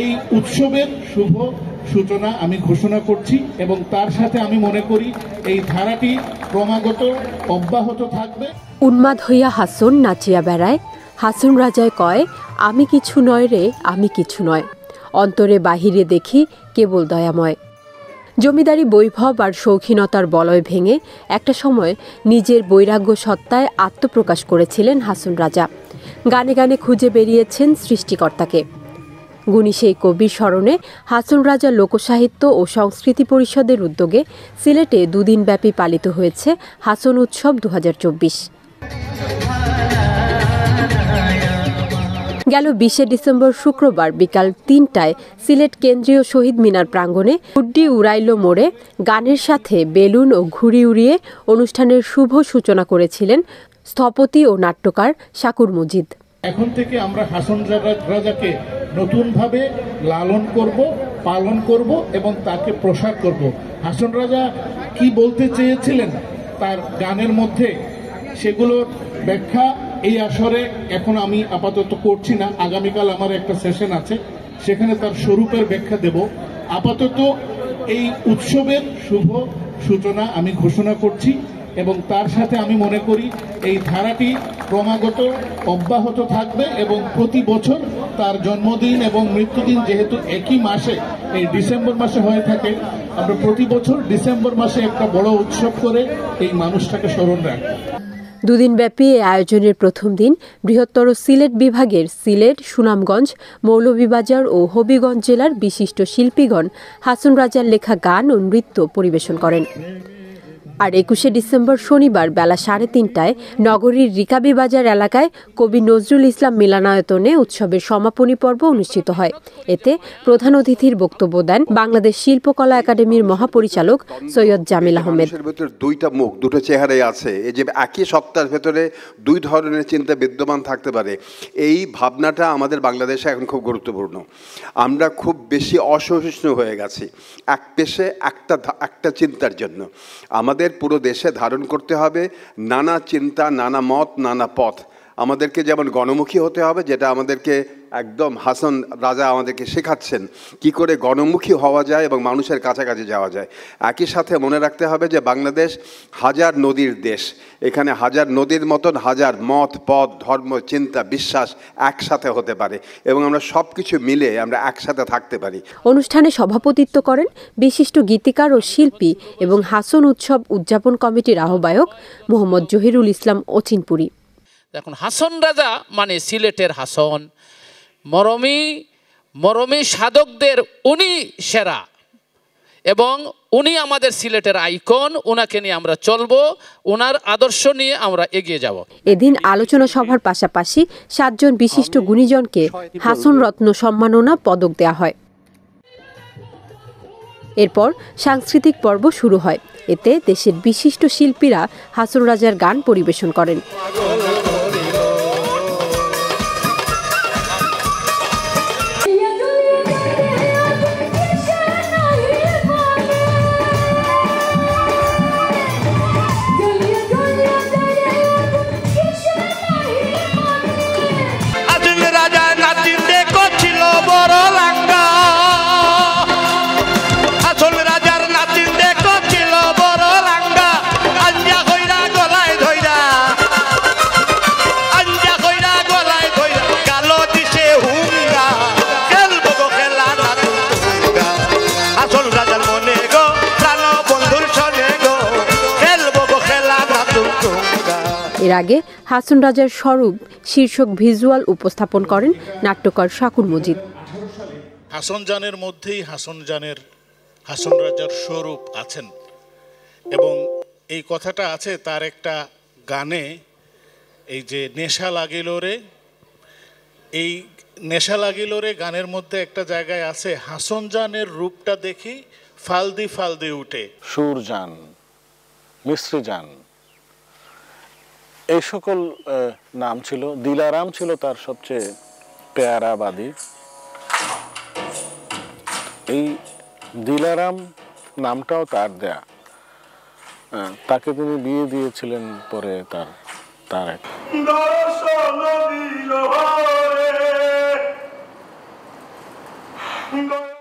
এই উৎসবের শুভ সূচনা আমি ঘোষণা করছি এবং তার সাথে আমি মনে করি এই ধারাটি ক্রমাগত অব্যাহত থাকবে। উন্মাদ হইয়া হাসন নাচিয়া বেড়ায়, হাসন রাজায় কয় আমি কিছু নয় রে আমি কিছু নয়, অন্তরে বাহিরে দেখি কেবল দয়াময়। জমিদারি বৈভব আর শৌখিনতার বলয় ভেঙে একটা সময় নিজের বৈরাগ্য সত্তায় আত্মপ্রকাশ করেছিলেন হাসন রাজা। গানে গানে খুঁজে বেরিয়েছেন সৃষ্টিকর্তাকে। গুণী সেই কবির স্মরণে হাসন রাজা লোকসাহিত্য ও সংস্কৃতি পরিষদের উদ্যোগে সিলেটে দুদিনব্যাপী পালিত হয়েছে হাসন উৎসব 2024। গেল 20 ডিসেম্বর শুক্রবার বিকাল 3টায় সিলেট কেন্দ্রীয় শহীদ মিনার প্রাঙ্গণে উড্ডি উড়াইলো মোড়ে গানের সাথে বেলুন ও ঘুড়ি উড়িয়ে অনুষ্ঠানের শুভ সূচনা করেছিলেন স্থপতি ও নাট্যকার শাকুর মজিদ। এখন থেকে আমরা হাসন রাজাকে নতুনভাবে লালন করব, পালন করব এবং তাকে প্রসার করব। হাসন রাজা কি বলতে চেয়েছিলেন তার গানের মধ্যে, সেগুলোর ব্যাখ্যা এই আসরে এখন আমি আপাতত করছি না। আগামীকাল আমার একটা সেশন আছে, সেখানে তার স্বরূপের ব্যাখ্যা দেব। আপাতত এই উৎসবের শুভ সূচনা আমি ঘোষণা করছি এবং তার সাথে আমি মনে করি এই ধারাটি ক্রমাগত অব্যাহত থাকবে এবং প্রতি বছর তার জন্মদিন এবং মৃত্যুদিন যেহেতু একই মাসে, এই ডিসেম্বর মাসে হয়ে থাকে, আমরা প্রতি বছর ডিসেম্বর মাসে একটা বড় উৎসব করে এই মানুষটাকে স্মরণ রাখি। দুদিনব্যাপী এই আয়োজনের প্রথম দিন বৃহত্তর সিলেট বিভাগের সিলেট, সুনামগঞ্জ, মৌলভীবাজার ও হবিগঞ্জ জেলার বিশিষ্ট শিল্পীগণ হাসন রাজার লেখা গান ও নৃত্য পরিবেশন করেন। আর 21 ডিসেম্বর শনিবার বেলা 3:30টায় নগরীর রিকাবি বাজার এলাকায় কবি নজরুল ইসলাম মিলনায়তনে উৎসবের সমাপনী পর্ব অনুষ্ঠিত হয়। এতে প্রধান অতিথির বক্তব্য দেন বাংলাদেশ শিল্পকলা একাডেমির মহাপরিচালক সৈয়দ জামিল আহমেদ। দুইটা মুখ, দুটো চেহারাই আছে। এই যে একই সত্তার ভেতরে দুই ধরনের চিন্তা বিদ্যমান থাকতে পারে, এই ভাবনাটা আমাদের বাংলাদেশে এখন খুব গুরুত্বপূর্ণ। আমরা খুব বেশি অসহিষ্ণু হয়ে গেছি এক পেশে একটা চিন্তার জন্য। আমাদের পুরো দেশে ধারণ করতে হবে নানা চিন্তা, নানা মত, নানা পথ। আমাদেরকে যেমন গণমুখী হতে হবে, যেটা আমাদেরকে একদম হাসন রাজা আমাদেরকে শেখাচ্ছেন কি করে গণমুখী হওয়া যায় এবং মানুষের কাছাকাছি যাওয়া যায়। একই সাথে মনে রাখতে হবে যে বাংলাদেশ হাজার নদীর দেশ। এখানে হাজার নদীর মতন হাজার মত, পথ, ধর্ম, চিন্তা, বিশ্বাস একসাথে হতে পারে এবং আমরা সব কিছু মিলে আমরা একসাথে থাকতে পারি। অনুষ্ঠানে সভাপতিত্ব করেন বিশিষ্ট গীতিকার ও শিল্পী এবং হাসন উৎসব উদযাপন কমিটির আহ্বায়ক মোহাম্মদ জহিরুল ইসলাম অচিনপুরি। এখন হাসন রাজা মানে সিলেটের হাসন, মরমী সাধকদের উনি সেরা এবং উনি আমাদের সিলেটের আইকন। ওনাকে নিয়ে আমরা চলবো, ওনার আদর্শ নিয়ে আমরা এগিয়ে যাব। এদিন আলোচনা সভার পাশাপাশি 7 জন বিশিষ্ট গুণীজনকে হাসন রত্ন সম্মাননা পদক দেয়া হয়। এরপর সাংস্কৃতিক পর্ব শুরু হয়। এতে দেশের বিশিষ্ট শিল্পীরা হাসন রাজার গান পরিবেশন করেন। এর আগে হাসন রাজার স্বরূপ শীর্ষক ভিজুয়াল উপস্থাপন করেন নাট্যকার শাকুর মজিদ। হাসন জানের মধ্যেই হাসন রাজার স্বরূপ আছেন এবং এই কথাটা আছে তার একটা গানে, এই যে নেশা লাগিল রে, এই নেশা লাগিল রে গানের মধ্যে একটা জায়গায় আছে হাসন জানের রূপটা দেখি ফালদি ফালদি উঠে। সুরজান, মিশ্রজান, এই সকল নাম ছিল। দিলারাম ছিল তার সবচেয়ে পেয়ারাবাদী। এই দিলারাম নামটাও তার দেয়া। তাকে তিনি বিয়ে দিয়েছিলেন পরে তার এক গয়া